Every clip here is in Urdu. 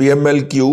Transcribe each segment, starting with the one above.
PMLQ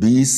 20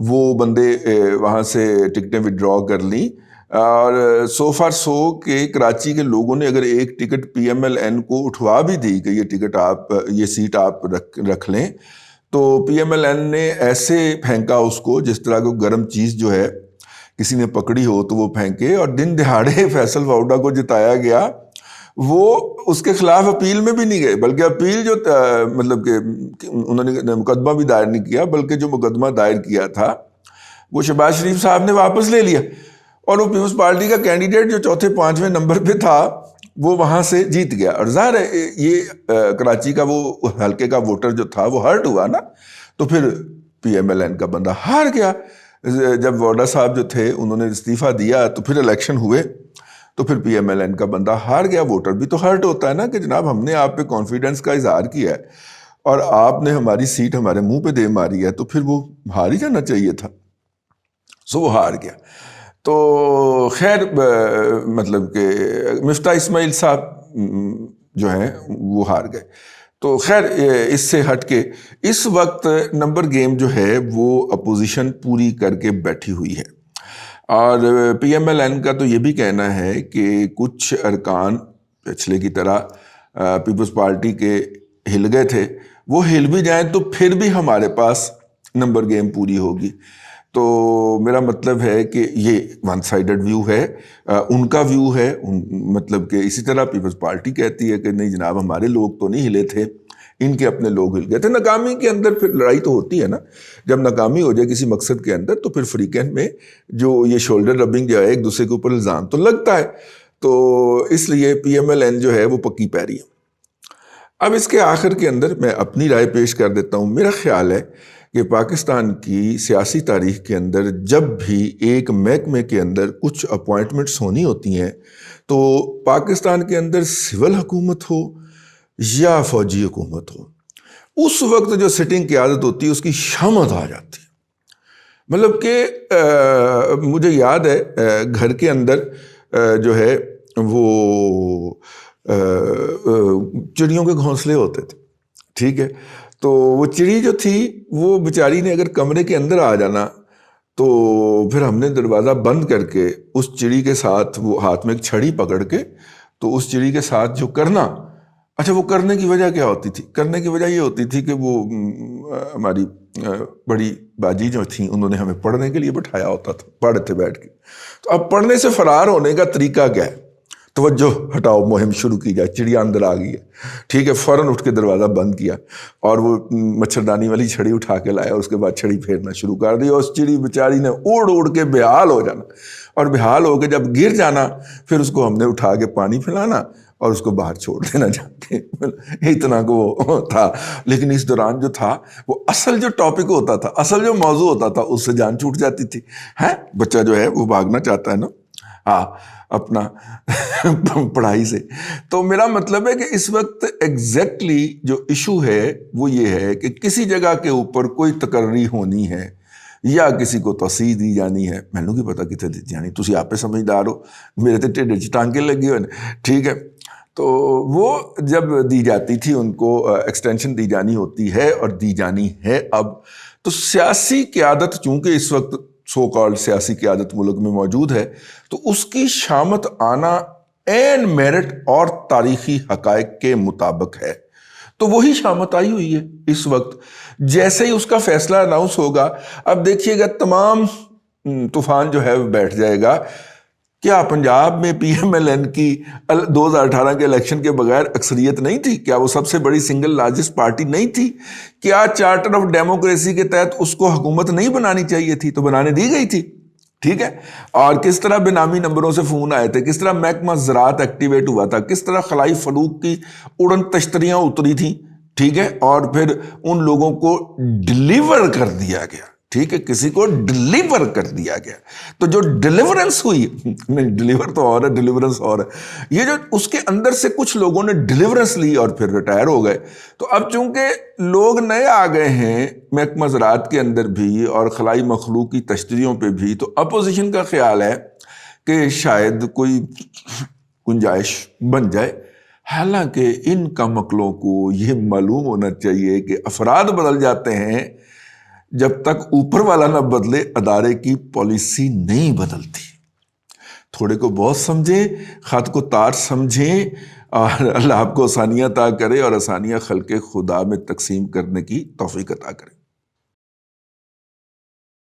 وہ بندے وہاں سے ٹکٹیں وڈرا کر لیں، اور سو فار سو کہ کراچی کے لوگوں نے اگر ایک ticket P M L N کو اٹھوا بھی دی کہ یہ ٹکٹ آپ، یہ سیٹ آپ رکھ لیں، تو پی ایم ایل این نے ایسے پھینکا اس کو جس طرح کو گرم چیز جو ہے کسی نے پکڑی ہو تو وہ پھینکے، اور دن دہاڑے فیصل واؤڈا کو جتایا گیا۔ وہ اس کے خلاف اپیل میں بھی نہیں گئے، بلکہ اپیل جو مطلب کہ انہوں نے مقدمہ بھی دائر نہیں کیا، بلکہ جو مقدمہ دائر کیا تھا وہ شہباز شریف صاحب نے واپس لے لیا، اور وہ پیپلز پارٹی کا کینڈیڈیٹ جو چوتھے پانچویں نمبر پہ تھا وہ وہاں سے جیت گیا۔ اور ظاہر ہے یہ کراچی کا وہ حلقے کا ووٹر جو تھا وہ ہرٹ ہوا نا، تو پھر پی ایم ایل این کا بندہ ہار گیا۔ جب واڈا صاحب جو تھے انہوں نے استعفیٰ دیا تو پھر الیکشن ہوئے، تو پھر پی ایم ایل این کا بندہ ہار گیا۔ ووٹر بھی تو ہرٹ ہوتا ہے نا کہ جناب ہم نے آپ پہ کانفیڈنس کا اظہار کیا ہے اور آپ نے ہماری سیٹ ہمارے منہ پہ دے ماری ہے، تو پھر وہ ہار ہی جانا چاہیے تھا، سو وہ ہار گیا۔ تو خیر مطلب کہ مفتاح اسماعیل صاحب جو ہیں وہ ہار گئے۔ تو خیر اس سے ہٹ کے اس وقت نمبر گیم جو ہے وہ اپوزیشن پوری کر کے بیٹھی ہوئی ہے، اور پی ایم ایل این کا تو یہ بھی کہنا ہے کہ کچھ ارکان پچھلے کی طرح پیپلز پارٹی کے ہل گئے تھے، وہ ہل بھی جائیں تو پھر بھی ہمارے پاس نمبر گیم پوری ہوگی۔ تو میرا مطلب ہے کہ یہ ون سائیڈڈ ویو ہے، ان کا ویو ہے، مطلب کہ اسی طرح پیپلز پارٹی کہتی ہے کہ نہیں جناب ہمارے لوگ تو نہیں ہلے تھے، ان کے اپنے لوگ ہل گئے تھے۔ ناکامی کے اندر پھر لڑائی تو ہوتی ہے نا، جب ناکامی ہو جائے کسی مقصد کے اندر تو پھر فریقین میں جو یہ شولڈر ربنگ جو ہے ایک دوسرے کے اوپر الزام تو لگتا ہے، تو اس لیے پی ایم ایل این جو ہے وہ پکی پیری ہے۔ اب اس کے آخر کے اندر میں اپنی رائے پیش کر دیتا ہوں۔ میرا خیال ہے کہ پاکستان کی سیاسی تاریخ کے اندر جب بھی ایک محکمے کے اندر کچھ اپوائنٹمنٹس ہونی ہوتی ہیں تو پاکستان کے اندر سول حکومت ہو یا فوجی حکومت ہو، اس وقت جو سٹنگ قیادت ہوتی ہے اس کی شامت آ جاتی ہے۔ مطلب کہ مجھے یاد ہے گھر کے اندر جو ہے وہ چڑیوں کے گھونسلے ہوتے تھے، ٹھیک ہے، تو وہ چڑی جو تھی وہ بیچاری نے اگر کمرے کے اندر آ جانا تو پھر ہم نے دروازہ بند کر کے اس چڑی کے ساتھ وہ ہاتھ میں ایک چھڑی پکڑ کے تو اس چڑی کے ساتھ جو کرنا، اچھا وہ کرنے کی وجہ کیا ہوتی تھی؟ کرنے کی وجہ یہ ہوتی تھی کہ وہ ہماری بڑی باجی جو تھیں انہوں نے ہمیں پڑھنے کے لیے بٹھایا ہوتا تھا، پڑھتے تھے بیٹھ کے۔ تو اب پڑھنے سے فرار ہونے کا طریقہ کیا ہے؟ توجہ ہٹاؤ مہم شروع کی جائے، چڑیا اندر آ گئی ہے، ٹھیک ہے، فوراً اٹھ کے دروازہ بند کیا اور وہ مچھردانی والی چھڑی اٹھا کے لایا اور اس کے بعد چھڑی پھیرنا شروع کر دی، اور اس چڑی بیچاری نے اڑ کے بےحال ہو جانا، اور بےحال ہو کے جب گر جانا پھر اس کو ہم نے اٹھا کے پانی پلانا اور اس کو باہر چھوڑ دینا جا کے، اتنا کو وہ تھا۔ لیکن اس دوران جو تھا وہ اصل جو ٹاپک ہوتا تھا، اصل جو موضوع ہوتا تھا اس سے جان چھوٹ جاتی تھی۔ ہے بچہ جو ہے وہ بھاگنا چاہتا ہے نا اپنا پڑھائی سے۔ تو میرا مطلب ہے کہ اس وقت ایگزیکٹلی جو ایشو ہے وہ یہ ہے کہ کسی جگہ کے اوپر کوئی تقرری ہونی ہے یا کسی کو توسیع دی جانی ہے، مینوں کی پتہ کتنے دی جانی، تسی آپ سمجھدار ہو، میرے تے ٹھڈ وچ ٹانکے لگے ہوئے، ٹھیک ہے۔ تو وہ جب دی جاتی تھی ان کو ایکسٹینشن دی جانی ہوتی ہے اور دی جانی ہے اب، تو سیاسی قیادت چونکہ اس وقت سو کالڈ سیاسی قیادت ملک میں موجود ہے تو اس کی شامت آنا این میرٹ اور تاریخی حقائق کے مطابق ہے، تو وہی شامت آئی ہوئی ہے اس وقت۔ جیسے ہی اس کا فیصلہ اناؤنس ہوگا، اب دیکھیے گا تمام طوفان جو ہے وہ بیٹھ جائے گا۔ کیا پنجاب میں پی ایم ایل این کی 2018 کے الیکشن کے بغیر اکثریت نہیں تھی؟ کیا وہ سب سے بڑی سنگل لارجسٹ پارٹی نہیں تھی؟ کیا چارٹر آف ڈیموکریسی کے تحت اس کو حکومت نہیں بنانی چاہیے تھی؟ تو بنانے دی گئی تھی، ٹھیک ہے۔ اور کس طرح بنامی نمبروں سے فون آئے تھے، کس طرح محکمہ زراعت ایکٹیویٹ ہوا تھا، کس طرح خلائی فروغ کی اڑن تشتریاں اتری تھیں، ٹھیک ہے، اور پھر ان لوگوں کو ڈلیور کر دیا گیا، ٹھیک ہے، کسی کو ڈلیور کر دیا گیا۔ تو جو ڈلیورنس ہوئی، نہیں ڈلیور تو اور ہے، ڈلیورنس اور ہے، یہ جو اس کے اندر سے کچھ لوگوں نے ڈلیورنس لی اور پھر ریٹائر ہو گئے۔ تو اب چونکہ لوگ نئے آ گئے ہیں محکمہ زراعت کے اندر بھی اور خلائی مخلوق کی تشتریوں پہ بھی، تو اپوزیشن کا خیال ہے کہ شاید کوئی گنجائش بن جائے۔ حالانکہ ان کمکلوں کو یہ معلوم ہونا چاہیے کہ افراد بدل جاتے ہیں، جب تک اوپر والا نہ بدلے ادارے کی پالیسی نہیں بدلتی۔ تھوڑے کو بہت سمجھیں، خط کو تار سمجھیں، اور اللہ آپ کو آسانیاں عطا کرے اور آسانیاں خلق خدا میں تقسیم کرنے کی توفیق عطا کرے۔